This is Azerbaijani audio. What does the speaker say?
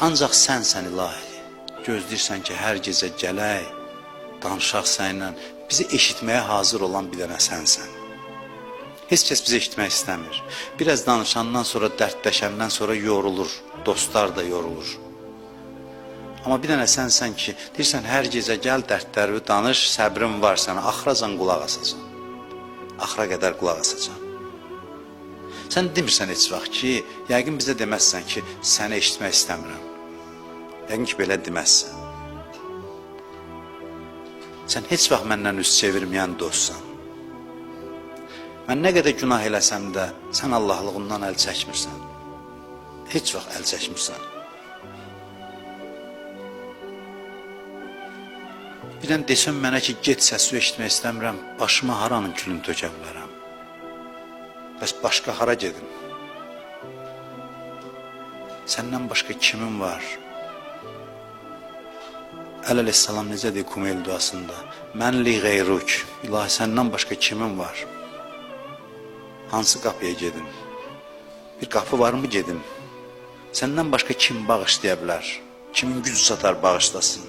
Ancaq sənsən ilahi. Gözləyirsən ki, hər gecə gələk, danışaq səninlə. Bizi eşitməyə hazır olan bir dənə sənsən. Heç kəs bizi eşitmək istəmir. Biraz danışandan sonra, dərdləşəndən sonra yorulur. Dostlar da yorulur. Amma bir dənə sənsən ki, deyirsən, hər gecə gəl, dərdlərimi danış, səbrim var sənə, axıracan qulaq asacam. Axıra qədər qulaq asacam. Sən demirsən heç vaxt ki, yəqin bizə deməzsən ki, səni eşitmək istəmirəm. Yəqin ki, belə deməzsən. Sən heç vaxt məndən üz çevirməyən dostsan. Mən nə qədər günah eləsəm də, sən Allahlığından əl çəkmirsən. Heç vaxt əl çəkmirsən. Birdən desən mənə ki, get səsi eşitmək istəmirəm, başıma haranın külünü tökə bilərəm. Bəs başqa hara gedim? Səndən başqa kimin var? Əleyhissalam necə deyir Kumeyl duasında? Mən li qeyruk, ilahi səndən başqa kimin var? Hansı qapıya gedim? Bir qapı var mı gedim? Səndən başqa kim bağışlaya bilər? Kimin gücü çatar bağışlasın?